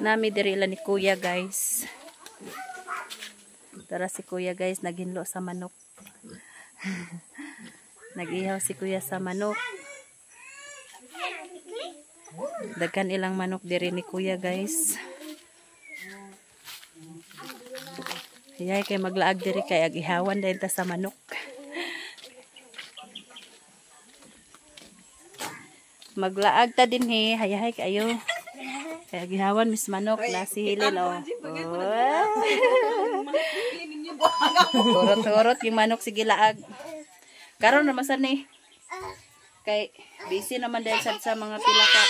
Nami diri ila ni kuya guys. Tara si kuya guys naghinlo sa manok. Nag-ihaw si kuya sa manok. Daghan ilang manok diri ni kuya guys. Hayay kay maglaag diri kay ag-ihawan dahil ta sa manok. Maglaag ta din he, hayay kayo. Kay ag-ihawan mis manok na si Helen oh. Turot-turot yung manok sige laag. Karon na masan ni. Kay busy naman dahil sa mga pila ka.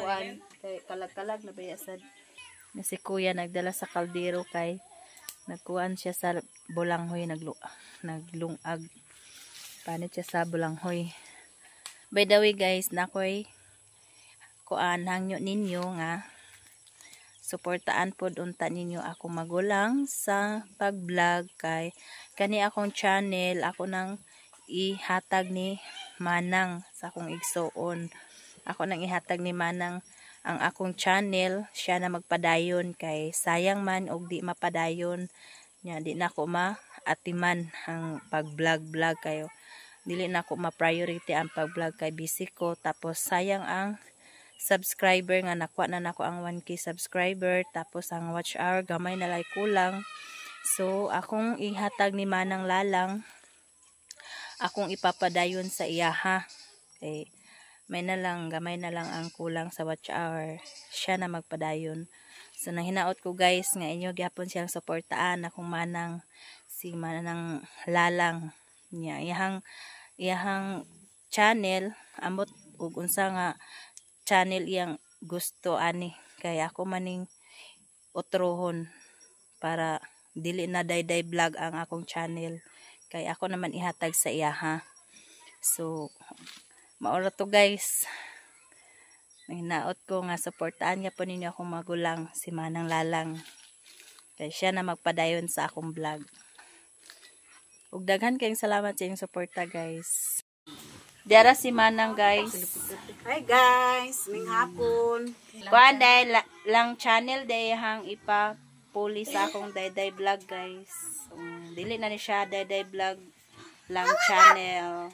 Kuan kay kalag-kalag na bayasad. Na si kuya nagdala sa kaldero kay nagkuan siya sa bulanghoy naglungag. Panit siya sa bulanghoy. By the way guys, nakoy kuan hangyo ninyo nga suportaan pod unta ninyo ako magulang sa pag-vlog kay kani akong channel ako nang ihatag ni Manang sa akong igsoon. Ako nang ihatag ni Manang ang akong channel, siya na magpadayon kay sayang man og di mapadayon nya di na ko maatiman ang pag-vlog kayo. Dili na ko ma-priority ang pag-vlog kay busy ko tapos sayang ang subscriber nga nakuha na nako ang 1K subscriber tapos ang watch hour gamay na lay kulang. So akong ihatag ni Manang lalang akong ipapadayon sa iyaha kay may na lang gamay na lang ang kulang sa watch hour, siya na magpadayon. So nahinaot ko guys nga inyo gyapon siyang suportaan akong Manang si Manang lalang niya iyahang channel amot ug unsa nga channel iyang gusto ani kay ako maning utrohon para dili na dayday vlog ang akong channel kay ako naman ihatag sa iya ha. So maura to guys, hinaot ko nga suportaan niya po ninyo akong magulang si Manang lalang kay siya na magpadayon sa akong vlog. Ug daghan kayong salamat sa inyong suporta guys. Dara si Manang guys. Hi guys, ming hapon. Kuan day lang channel day hang ipa-puli sa akong dayday vlog guys. Dili na ni siya dayday vlog lang channel.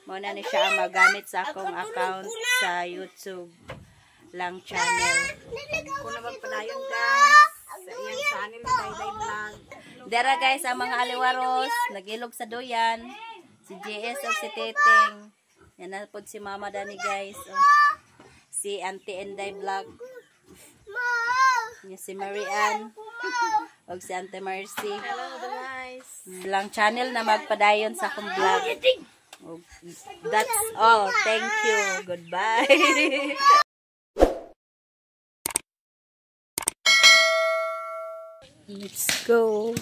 Mo na ni siya ang magamit sa akong account sa YouTube lang channel. Kung naman padayon guys sa iyang channel na dayday vlog. Dara guys ang mga aliwaros nagilog sa doyan. Si JS o si Teteng. Yan na po si Mama Dani guys. Si Auntie Enday vlog. Yan si Marian. O si Auntie Mercy. Hello guys. Lang channel na magpadayon sa akong vlog. That's all. Thank you. Goodbye. Let's go.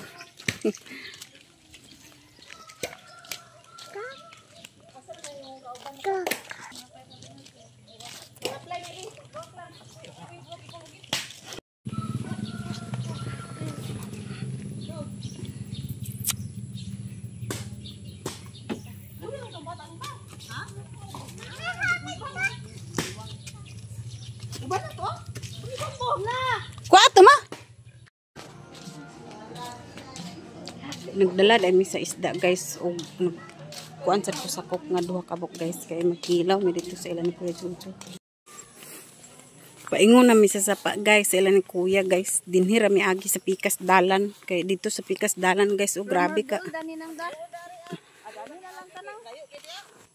Kuwato ma. Nagdala dami sa isda guys og kuan sa kusakop nga duha kabok guys kay magkilaw mi dito sa ilan ni Kuya Jojo. Paingon na mi sa sapa guys sa ilan ni Kuya guys. Dinhi ra mi agi sa Pikas Dalan kay dito sa Pikas Dalan guys oh grabe ka. Dani nang dal. Adani na lang tanang.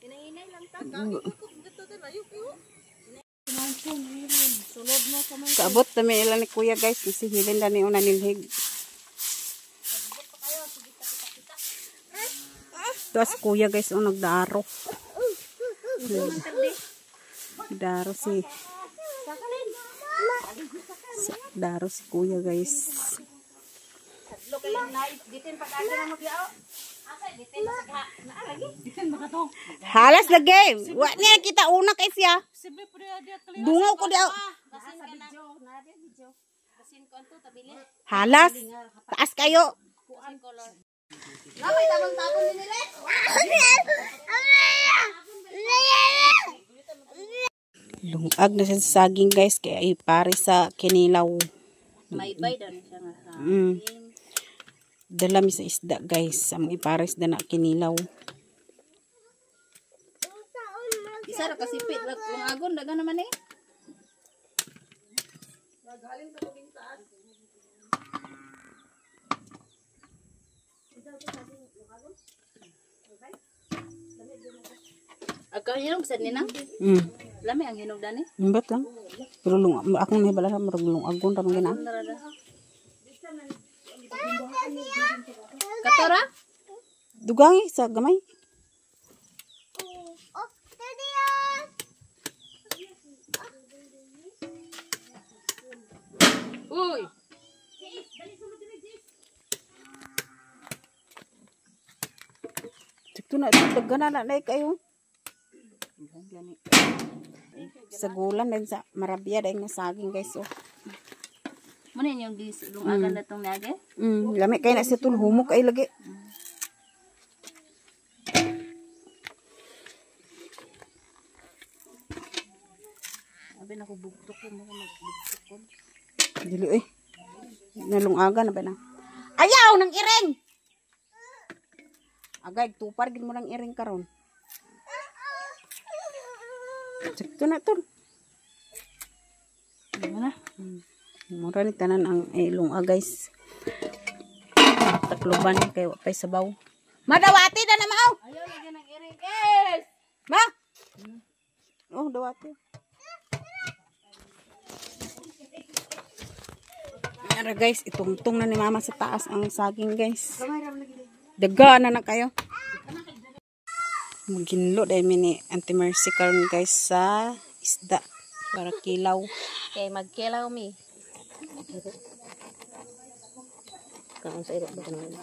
Hinahinay lang ta. Kaabot na mi ilan ni Kuya guys si Helen dani una nilhig. Tapos Kuya guys, nagdaro. Daro si Kuya guys. Halas na game. Wa niya kita una kay siya. Dungaw ko dia. Halas. Taas kayo. Lamay tabang-tabang din nila. Lungag na siya sa saging guys kaya ipare sa kinilaw. May bay daw siya nga sa. Dala mi sa isda guys. Ang ipares da na kinilaw. Isa ra kasi pit lungagon daga naman eh. Agka hinog sad ni nang. Lami ang hinog dani. Imbat lang. Pero akong nahibala sa marag lungagon ra man gina. Katora? Dugangi sa gamay. Uy. Dito na dagana na kayo. Sa gulan din sa marabya dahil nga saging guys. Oh. Muna yung lungagan na itong nage? Lami kayo na siya tul humok ay lagi. Sabi na ko bugtok ko. Magbugtok ko. Dilo eh. Nalungagan na ba na? Ayaw ng iring! Agay, tupar gid mo ng iring karon. Sakto na tol. Ano na? Mura ni tanan ang ilong guys. Takloban kay wa pay sabaw. Madawati na na mao. Ayaw lagi ng iring guys. Ma. Oh, dawati. Ara guys, itungtong na ni mama sa taas ang saging guys. Daga na kayo. Maginlo dahil mini anti-mercy karon guys sa isda para kilaw. Okay, magkilaw mi. Kaon sa iro ba naman?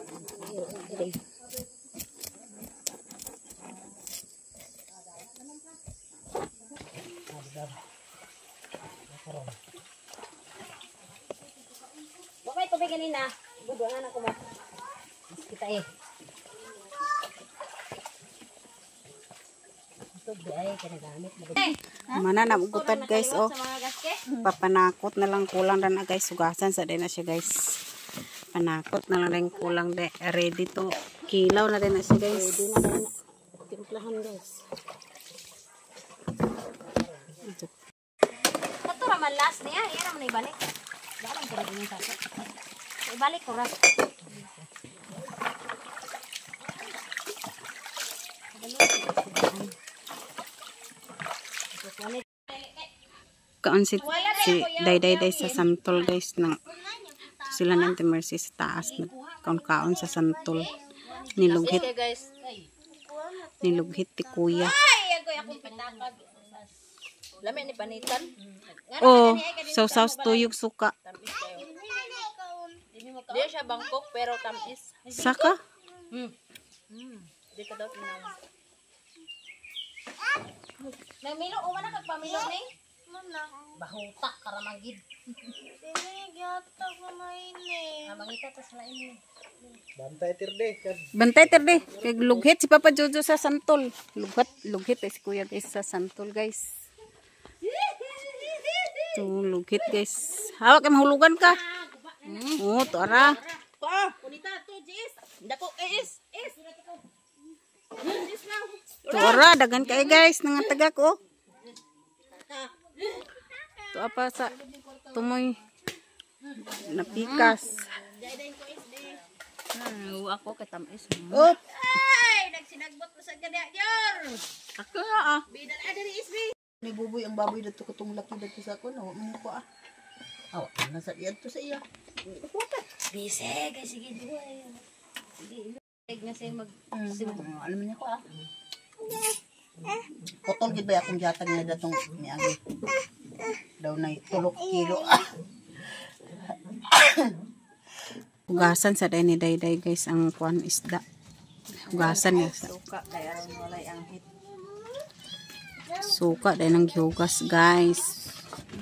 Bakit tubig kanina? Buduan ako mo. Kita eh. Mana na mugutad guys oh. Papanakot na lang kulang na guys sugasan sa din na siya guys. Panakot na lang kulang de ready to kilaw na din na siya guys. Ready na din. Timplahan guys. Kato raman last niya, yan naman ibalik. Dalang ko rin yung sasok. Ibalik ko ras. Kaon si day sa santol guys na sila ng mercy sa taas kaon sa santol nilughit ti kuya. Lami ni panitan. Oh, sausaw tuyog suka. Di siya Bangkok pero tamis. Saka? Di ka daw tinaw. Nagmilo o man kagpamilo ni? Bahuta karamagid. Dili gyata ko maini. Mangita ta sa lain. Bantay terde. Kay lughit si Papa Jojo sa santol. Lughit si kuya guys sa santol guys. To lughit guys. Hawak kay mahulugan ka. Oh, to ara. Kunita to Jis. Dako is. To ara dagan kay guys nang tagak oh. To apa sa tumoy napikas. Ako kay tamis. Oh, Ay, nagsinagbot mo sa gadya yor. ako nga Bidal ada ni Ismi. May buboy ang baboy dito katong laki dito sa ako na mo ko ah. Aw, nasa iyan to sa iya. Bisig, sige duwa. Sige, nga siya mag Alam niya ko ah. Potol gid ba akong gihatag na datong niagi. Daw na 3 kilo ah. hugasan sa day ni Dayday guys ang kuan isda. Hugasan niya sa suka kaya walay ang hit. suka day nang gihugas guys.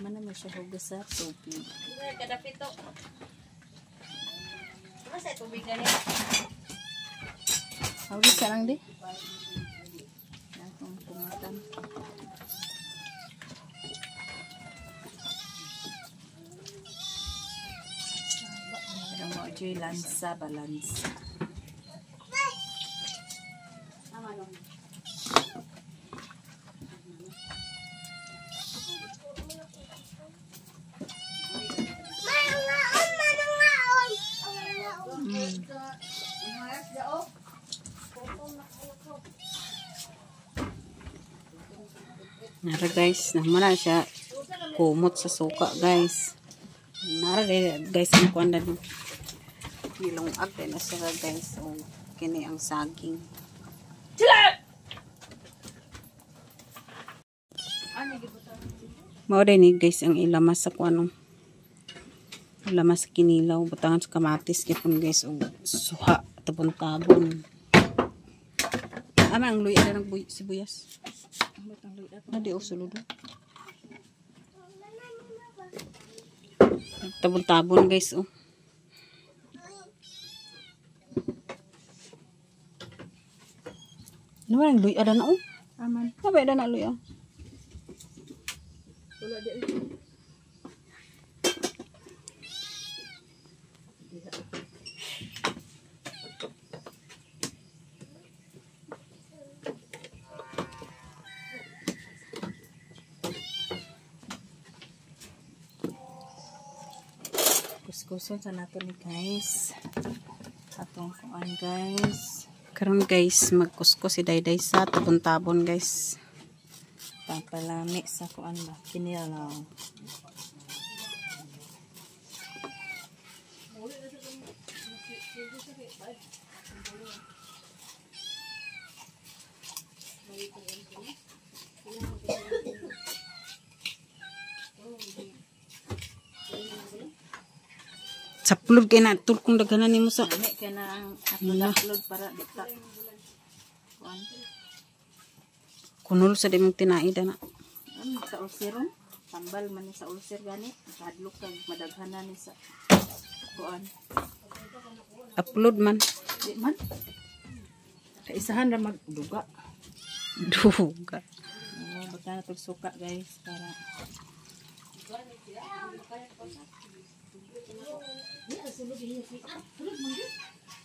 Man naman siya hugas sa tubig. Kada pito. Ano sa tubig gani? Hugas ka lang di. Atong tumatan. Medyo lansa, balansa. Nara guys, namana siya kumot sa suka guys. Nara guys, ang kuan na nilungag na siya guys. O kini ang saging. Mao din ni guys ang ilamas sa kuanong. Ilamas sa kinilaw, butangan sa kamatis kipon guys o suha tabon-tabon. Ama ang luya na ng sibuyas. Nadi o sulod. Tabon-tabon guys oh. Ano ba ang luya na oh? Aman. Ano ba na luya? Wala di. Kuskuson sa nato ni guys. Atong kuan guys. Karon guys, magkuskus si Dayday sa tabon-tabon guys. Papalami sa kuan ba? Kinilaw. Saplod kay na tulkong daghanan nimo sa Ani kay na ang upload para dita. Kuan. kunol sa dimong tinaida na. Sa ulceron, tambal man ni sa ulcer gani, hadlok kag madaghanan ni sa kuan. Upload man. Di man. Kaisahan ra magduga. Duga. Baka na suka guys para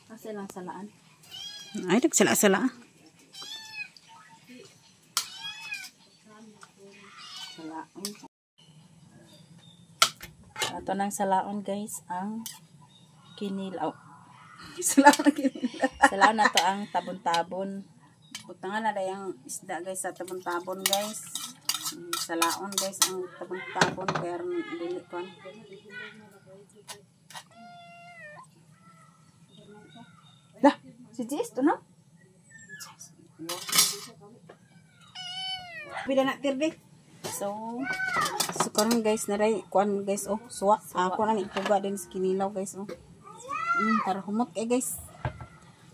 kasi lang salaan. Ay nagsala-sala. Salaon. Ato nang salaon guys ang kinilaw. Salaon na to ang tabon-tabon. Butangan na dayang isda guys sa tabon-tabon guys. Salaon guys ang tabon-tabon kaya dili kon. Dah, si Jis to no? Pila na tirdi. So, Karon guys naray kuan guys oh suwa. Ako na ipuga din sa kinilaw guys oh. Para humot eh guys.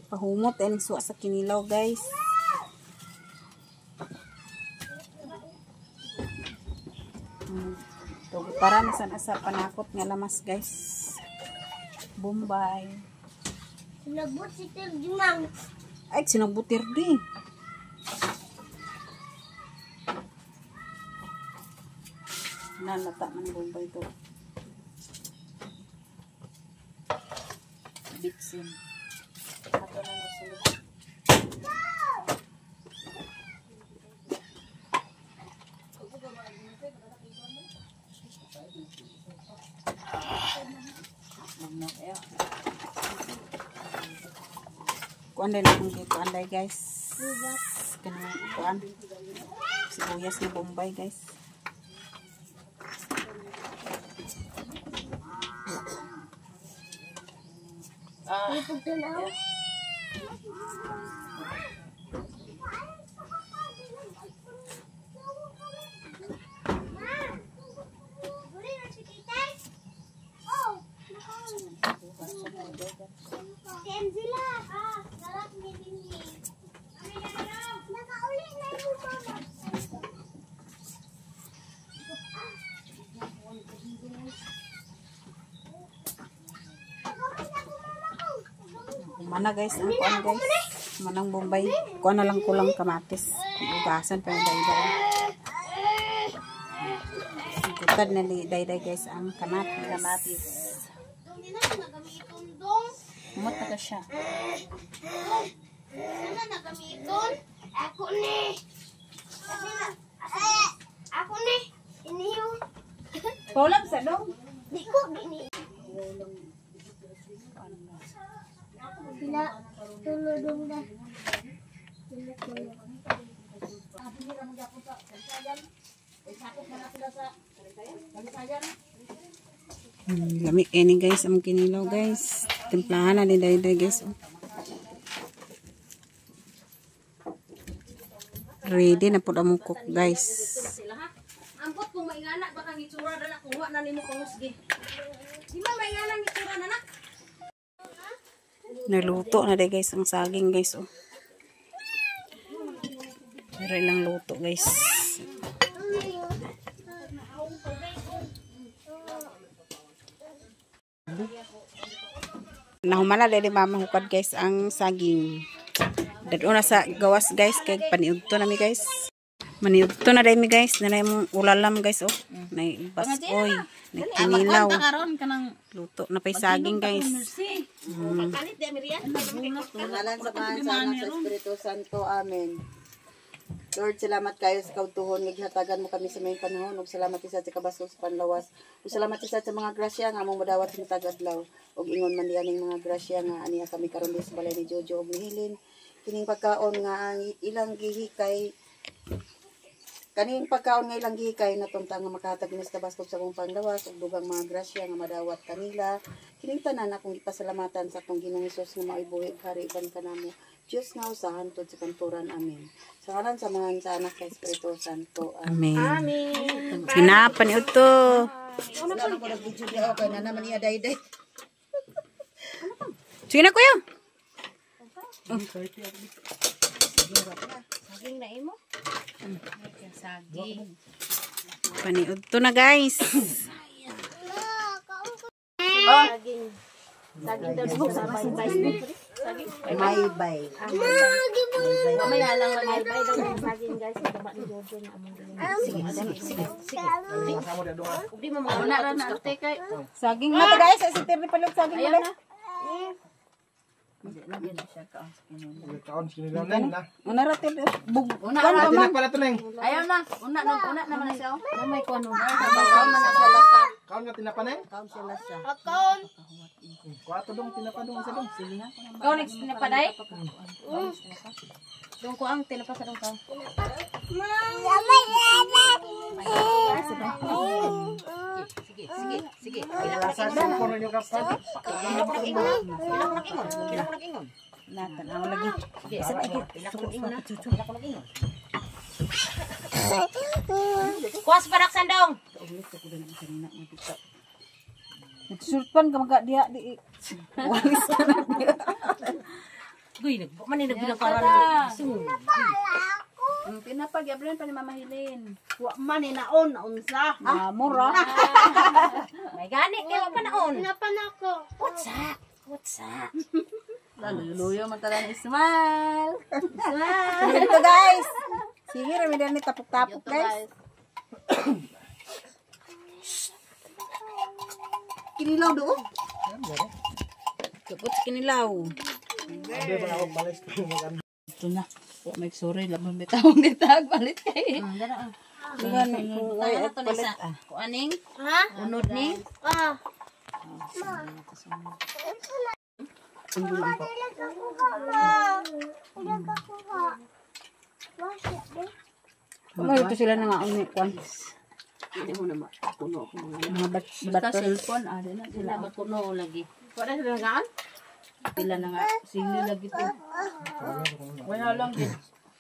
Pahumot and suwa sa kinilaw guys. Para na sa panakot nga lamas guys. Bombay. Sinabot si Tirjumang. Ay sinabutir di. Nalata man Bombay to. Bitsin. Ato na nasulod. Kuan din akong kuan day guys. Kanang kuan. Sibuyas na Bombay guys. Pagtanaw. Sila. Galak ni Dini. Nakauli na yung mama. Mana guys, ang kuan guys. Manang Bombay. Kuan na lang kulang kamatis. Ugasan pa yung dayday. Sigutad na ni dayday guys ang kamatis. Hindi na nagamit itong dong. Mata ka siya. Sana nagamiton? Ako ni. Ako ni. Iniyo. Paulam sa dong. Di ko gini. Sila tuludong na. Sila tulong. Lami ini guys, ang kinilaw guys. Timplahan na din dahil guys. Oh. Ready na po ang cook guys. Ambot kung maingana baka ngitsura na kuha na nimo kung usgi. Di man maingana ngitsura na. Naluto na din guys ang saging guys. Oh. Pero ilang luto guys. Nahumana dali mama hukad guys ang saging. Dadto na sa gawas guys kay paniudto na mi guys. Maniudto na dai mi guys, na mong ulalam guys oh. Nay baskoy, nay kinilaw. Karon kanang Luto na pay saging guys. kalit di Miriam. Ngalan sa Ama, sa Anak, sa Espiritu Santo. Amen. Lord, salamat kayo sa kautuhon. Naghatagan mo kami sa may panahon. Ug salamat isa sa kabasol sa panlawas. Ug salamat isa sa mga grasya nga among madawat sa tagadlaw. Ug ingon man diyan mga grasya nga aniya kami karon sa balay ni Jojo ug nihilin. Kining pagkaon nga ang ilang gihikay kaning pagkaon nga ilang gihikay natuntang nga makahatag ni sa bastos sa mong panlawas ug dugang mga grasya nga madawat kanila. Kining tanan akong ipasalamatan sa atong Ginoong Hesus nga mao'y buhi hari iban kanamo. Diyos nga usahan tod sa kanturan. Amen. Sa ngalan sa mga sa Anak sa Espiritu Santo. Amen. Amen. Sinapan ito. Wala ko nag-video niya okay na naman iya day-day. Sige na kuya. Saging na imo. Saging. Paniud to na guys. Saging. Saging daw sa bay. May bay. May halang lang may bay daw saging guys. Baba ni Jojo na among sige. Udi mo mga una ra na ate kay. Saging na to guys. Si Terry palog saging Ayaw na. na. Kaon sinilaw na na. Una ra Terry. Bug. Una Ati ra. na pala to neng. Ayaw na. Una naman na siya. May kuno. Kaon man na siya lasa. Kaon nga tinapa neng. Kaon siya lasa. Akon. Kuato dong tinapa dong isa dong. Kau next tinapaday? Dong ko ang tinapa sa dong ka. Sige. Lasa sa kono nyo kapal. Natan ang lagi. Kuas paraksan dong. Nagsulpan ka mga diha di. Walis ka na diha. Guy, maninag bilang karan. Pinapag yablan pa ni Mama Hilin. Wa man ni naon unsa. Mura. May gani kay pa naon. Napan ako. Whatsa? Luluyo man tala ni Ismail. Ito guys. Sige, rami na ni tapok-tapok guys. Kinilaw doon. Kapot kinilaw. Ade ba ako balis ko mag Ito na. May sorry laman bitawang ditag balit kay. Diyan kung ay Ano to ni sa? Kuaning? Ha? Unod ni? Ah. Ano ito sila na nga uni kwan. Hindi mo na makuno ko mga Mga Basta batos. cellphone na sila mapuno lagi. Wala sila gaan? Pila na nga sili lagi to. Wala lang din.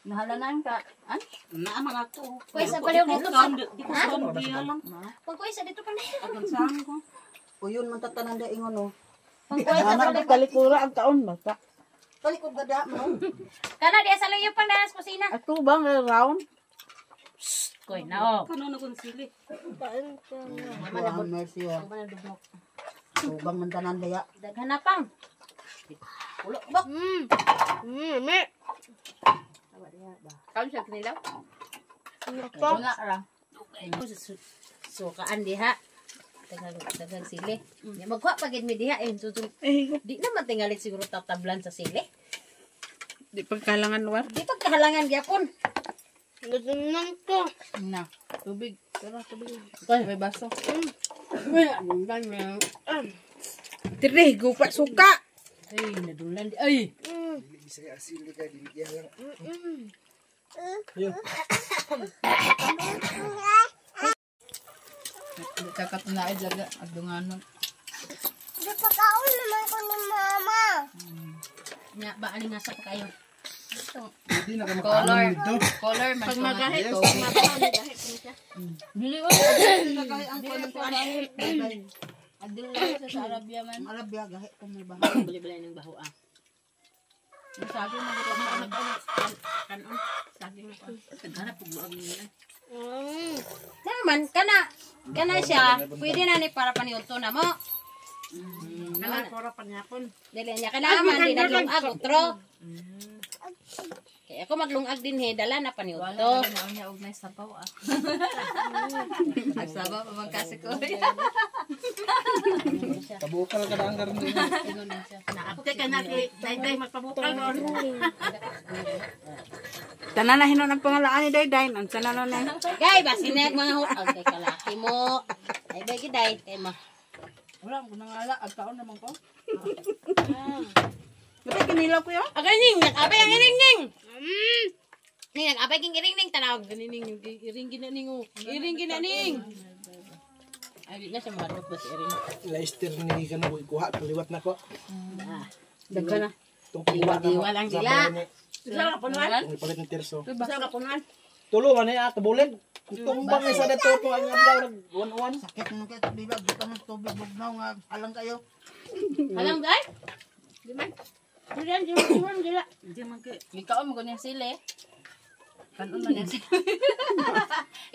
Nahalanan ka. An? naaman ako. Kuya sa paliw dito pa. Di ko son biya lang. Pag kuya sa dito pa na. Agang saan ko. O yun man tatanan da ingon no. Pag kuya sa Anak kalikura ang taon basta. Talikod gada mo. Kana di sa luyo pa na sa kusina. Ato bang round? Koy na oh. Wa mercy wa. Ubang man tanan daya. Daghan na pang. Ulo bok. Me. Kaon siya kanilaw. Nga ra. Sukaan diha. dagang sili. Ya magkuha pagid mi diha susum. Di naman tingalit siguro tatablan sa sili. Di pagkalangan war. Di pagkahalangan gyapon. Gusto naman to. Na, tubig. Tara, tubig. Ay, May baso. Dire, gupa suka. ay, nadulan di. Ay. Bisa asili ka dili lang. Kakatunaid laga adunganon. Napakaon naman ko ni mama. Nya ba ali nga sa pa kayo. Hindi na ka Color. makaano dito. Color man. Pag to. magahit, Yes. pag magahit, dahit mo siya. Bili ko. Nagahi ang kuno sa Adil lang sa Arabia man. Arabia gahi ko may bahay. Bili-bili ng baho ah. Sabi mo ko Kanon, saging mo pa. Taghanap pug luag niya. Naman kana siya, pwede na ni para paniudto na mo. Kana pora panyapon. Dili niya kana man di naglungag utro. Kaya ako maglungag din he, dala na wala paniudto. na niya og nay sabaw ah. Agsabaw pa man kasi ko. Tabukal ka ang garon din. Ingon na siya. Naapte ka na day magpabukal mo. Tanan na hinon ang pangalaan ni Dayday. Ang sana no na. Gay basinag mga hutang kay kalaki mo. Ay ba giday kay mo. Wala ko nang ala agkaon naman ko. Batay kinilaw ko yo. Agay ning nakabay ang iring-ning. Ning nakabay king iring-ning tanaw ganing iring ginaning. Iring ginaning. Ay na siya madok ba si iring. Leister ni ka na kuha kaliwat na ko. Daghan na. Tong pila na. Diwal ang dila. Sa kapunuan. Ang palit ng terso. Sa kapunuan. Tulo man niya tabulin. Tumbang isa dito to ang abdaw nag 1-1. Sakit mo kay dila buta ng tubig bugnaw nga alang kayo. Alam day? Di man. Diyan dila. Di man kay gikaon mo kunya sili. Kanon man yan sili.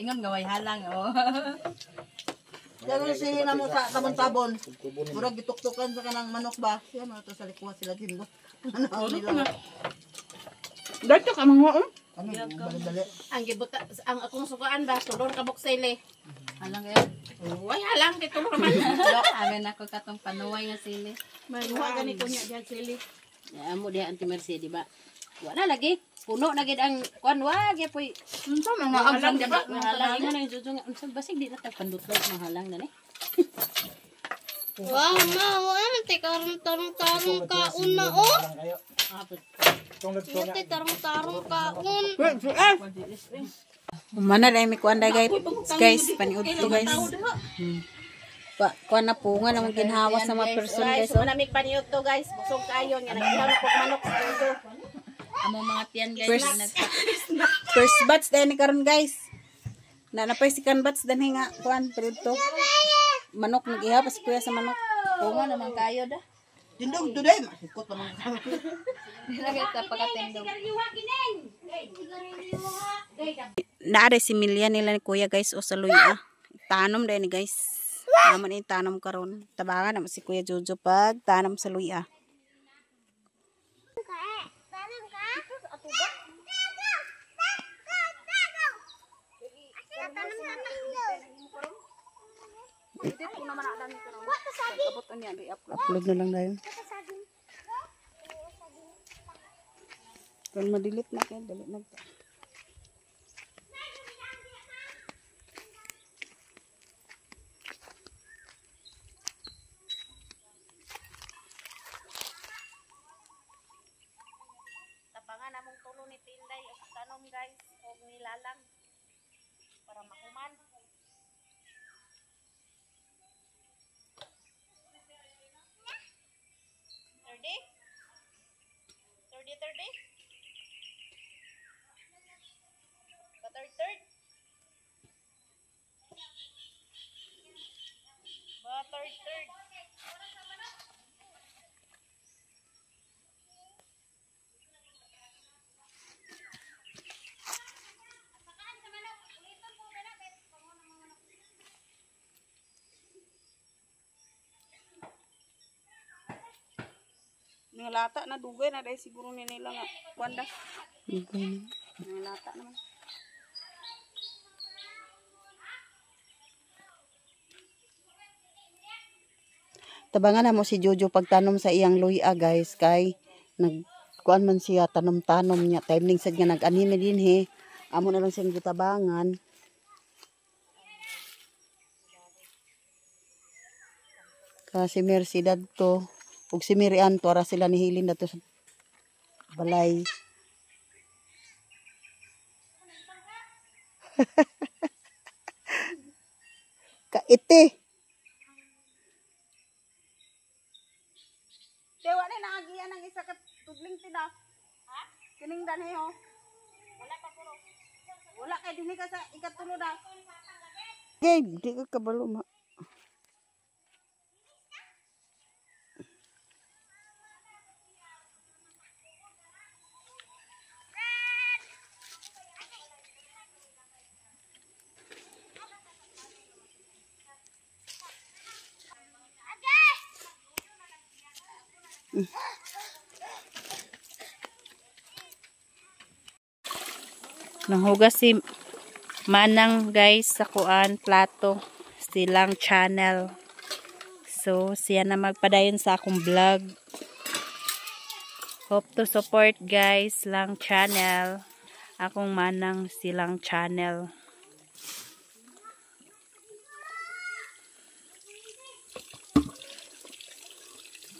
Ingon gaway halang oh. Daghan si na mo sa tabon-tabon. Murag gituktukan sa kanang manok ba? Siya mo to sa likuha sila gingo. Ano nila? Dito ka mga Kami dali. Ang gibuta ang akong sukaan ba tulor ka buksele. Halang kayo. Way halang kay tulor man. Dok, amin ako katong panuway nga sili. Manuha gani ko niya diyan sili. Ya amo diha anti Mercy di ba? Wala lagi. Puno na gid ang kwan wa gyud poy. Unsa man halang di ba? Mahalang na yung jujung. Unsa basig di na ta pandutlog mahalang na ni. Wow, ma, wala te tarong kaon na oh. Kayo. Apot. Tong nagtunga. Te tarong kaon. Mana dai mi kuan guys. Guys, paniud to guys. Kuan na punga naman ginhawas sa mga person guys. Guys, manamig paniud to guys. Busog kayo nga naghihaw na pog manok sa puso. Amo mga tiyan guys. First batch dai ni karon guys. Na napay second batch dan nga kuan pero manok nag-ihaw pas kuya sa manok. Bunga naman kayo da. Tindog today masikot pa man. Dilagay sa pagkatindog. Naare si Milya nila ni kuya guys o sa luya. Tanom dai ni guys. Naman ni tanom karon. Tabangan naman si kuya Jojo pag tanom sa luya. Upload na lang dayon. Kung madilit na kayo, dali na. Tapangan namong tulo ni Tinday o tanom guys og nilalang para makuman. Third. Mga lata na dugay na dahil siguro nila nga kwanda. Mga lata naman. Tabangan na mo si Jojo pagtanom sa iyang luya guys kay nagkuan man siya tanom-tanom niya timing sad nga nag-anime din he. Amo na lang siyang gitabangan. Kasi Mercy dadto ug si Miriam to ara sila ni Hilin dadto sa balay. Kaiti. Dewa ni naagian ang isa ka tudling tida. Ha? Kining danhe ho. Wala pa puro. Wala kay dinhi ka sa ikatulo da. Okay, di ka kabalo ma. Nanghugas si Manang guys sa kuan plato silang channel. So siya na magpadayon sa akong vlog. Hope to support guys lang channel. Akong Manang silang channel.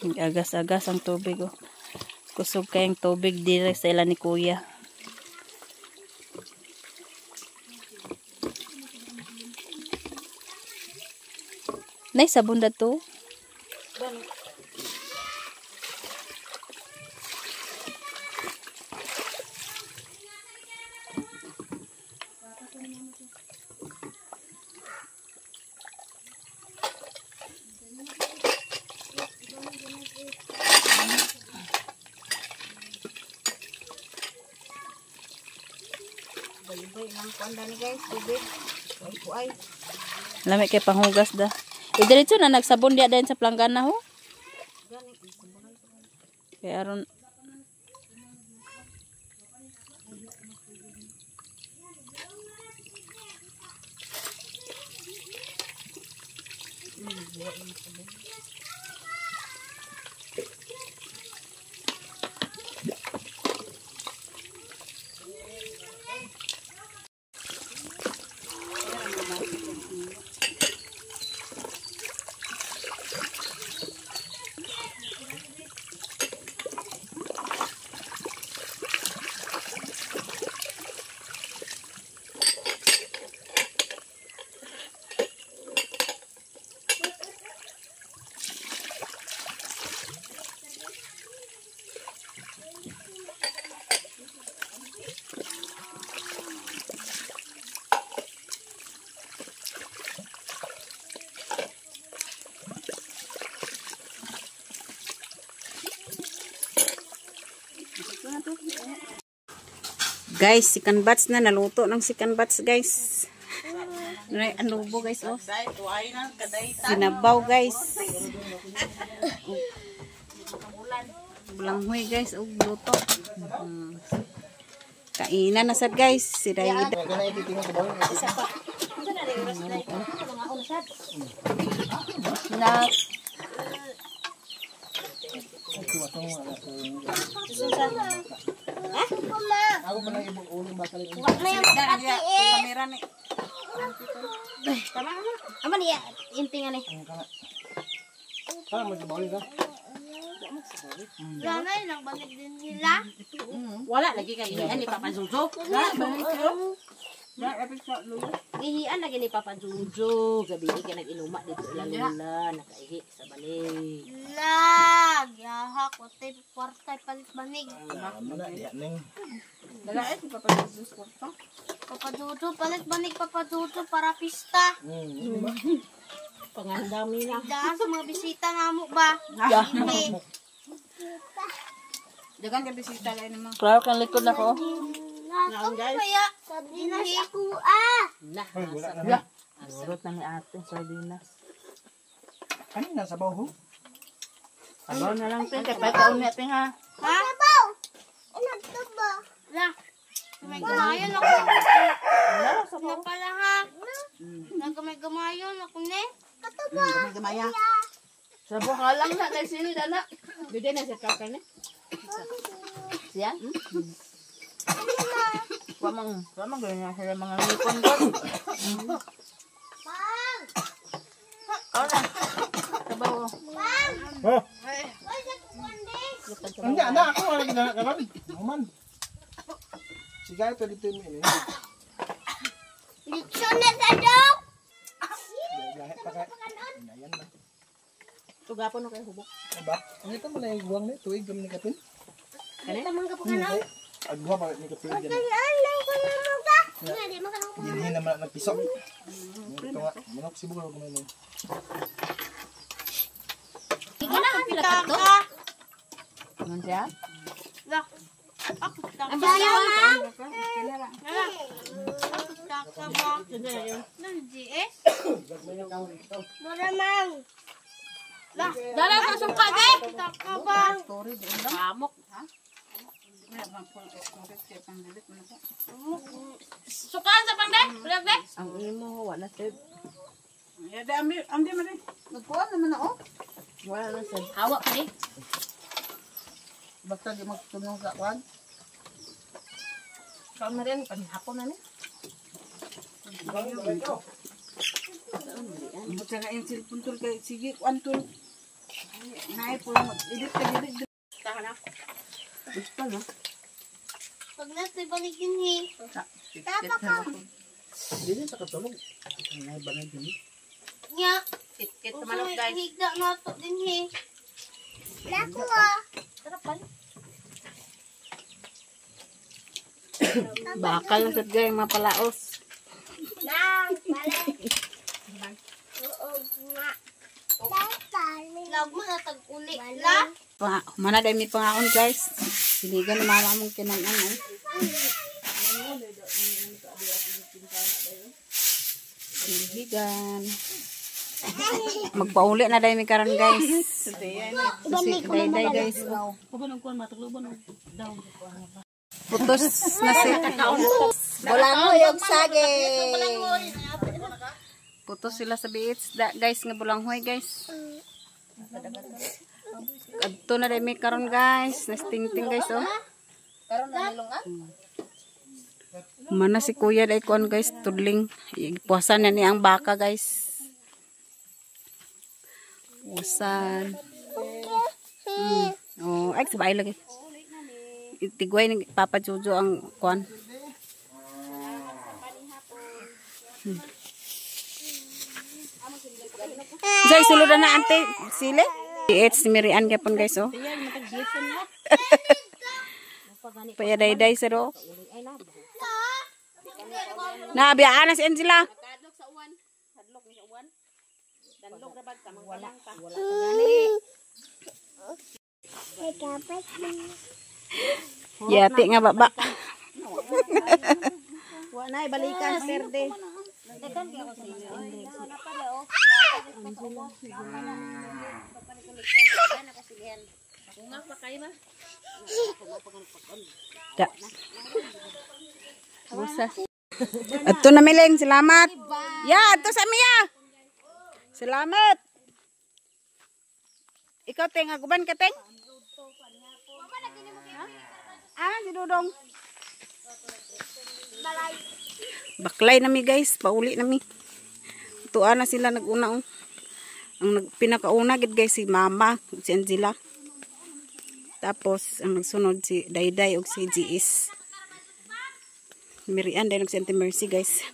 Agas-agas ang tubig oh. Kusog kayang tubig dire sa ila ni kuya. Nay sabon da to. Lami kay panghugas da. Diretso na nagsabon dia din sa planggana ho. Kaya aron Guys, chicken bats na naluto ng chicken bats guys. Anubo guys oh. Sinabaw guys. Bulanghoy guys oh luto. Kainan na sad guys. Si David. Na Ako pa lang ibang uling bakal yung kamera ni. Tama na. Aman iya, intingan ni. Parang may sabawin ka. Ganay lang balik din nila. Wala lagi kay ihian ni Papa Jojo. Ihian lagi ni Papa Jojo. Gabi kay nag-inuma dito ilalula, nakaihi sa balik. Lag, yaha ko tay kwartay palit banig. Mana ya neng. Dalaet si Papa Jesus kwarta. Papa Jojo palit banig Papa Jojo para pista. Pangandami na. Daan sa mga bisita namo ba? Hindi. Dagan ka bisita lang naman. klaro kang likod na ko. Naon kaya? Dinahi ko ah. Surot na ni ate sardinas. Kanina sabaw ho. Sabaw na lang tin kay pagkaon na tin ha. Ha? Ano ba? La. May gamayon ako. Na pala ha. Nagamay-gamayon ako ne. Gamay-gamaya. Sa buka lang na dahil sili dana. Bigay na siya kakay na. Siya? Wamang gawin na sila mga ngipon ko. Ola. Sabaw. Oh. Hindi, anak ako wala ginagawa. Naman. Sigay to dito mi. Dito na sa dok. Lahat pa kay. Ayan na. Tugapon no kay hubok. Ba? Ano ito mo na yung guwang ni tuig gam ni kapin? Tamang ka pa kanang. Agwa ba ni kapin diyan. Alay ko na mo ka. Hindi mo kanang. Hindi naman nagpiso. Ito nga, manok siguro kumain mo. Ikaw na pila ka to. Ano siya? Ang daya lang. Maramang. Dala sa suka de. Takabang. Kamok. Sukaan sa pang de? Ulag de? Ang imo wala sir. Nagkuhan naman na, oh. Wala na sir. Hawak pa de. Basta di magtunong sa kwan. Saan na rin? Panhapon na ni. Basta nga yung cellphone tool kay sige, kwan tool. Naay po mo. Edit ka, edit. Tama na. Basta na. Pag natin balikin hi. Hindi sa katulog. Naay ba na din? Nya. Kit manok guys. Higda na to din hi. Lako ah. Bakal lang sir gay mapalaos. Nang, balik. Oo, nga. Lag mo na tag-uli. La? Mana dai mi pangaon guys. Siligan na mama mong kinanan eh. Siligan. Magpauli na dai mi karon guys. Day guys. Putos na si Bulangoy og sage. putos sila sa beach guys nga bulanghoy guys. Adto na dai mi karon guys. Nastingting guys oh. Karon na nilungan. Mana si kuya dai kon guys tudling. Puwasan na ni ang baka guys. Puwasan. Oh, ay sabay lagi. Itigway ni Papa Jojo ang kuan. Jay sulod na ante sile. It's mirian gyapon guys oh. Paya day sero. Na biyaan na si Angela. Yati nga baba. Wala balikan perde. Da. Busas. Ato na mileng, salamat. Ya, ato sa Mia. Salamat. Ikaw teng aguban ka teng? Ah, si Dudong. Baklay nami guys, pauli nami. Tuan na sila naguna oh. Ang pinakauna gid guys si Mama, si Angela. Tapos ang nagsunod si Dayday ug si GS. Mirian din si Auntie Mercy guys.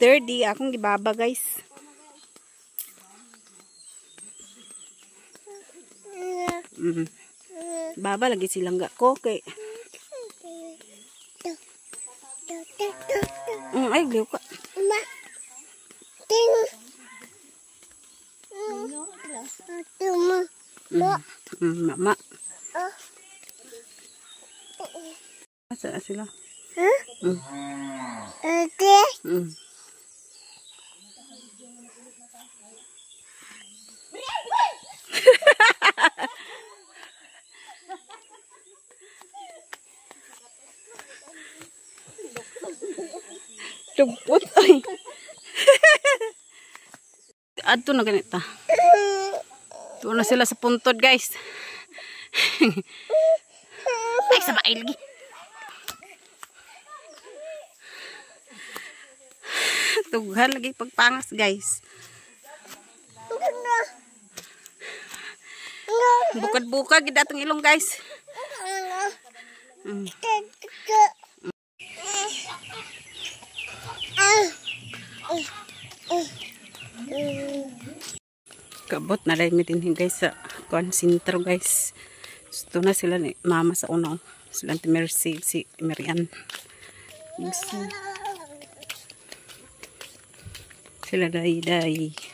30 akong gibaba guys. Baba lagi silang gak ko kay. Ay gliw ka. Mama. Asa sila? Tupot ay. Adto na ganita. Doon na sila sa puntod, guys. Ay, sa bail lagi. Tughan lagi pagpangas, guys. Bukad-bukad gid atong ilong, guys. Kabot na dahil mitin guys sa kuan sintro, guys. Gusto na sila ni mama sa uno. Sila ti Mercy, si Marian. Sila dahi-dahi.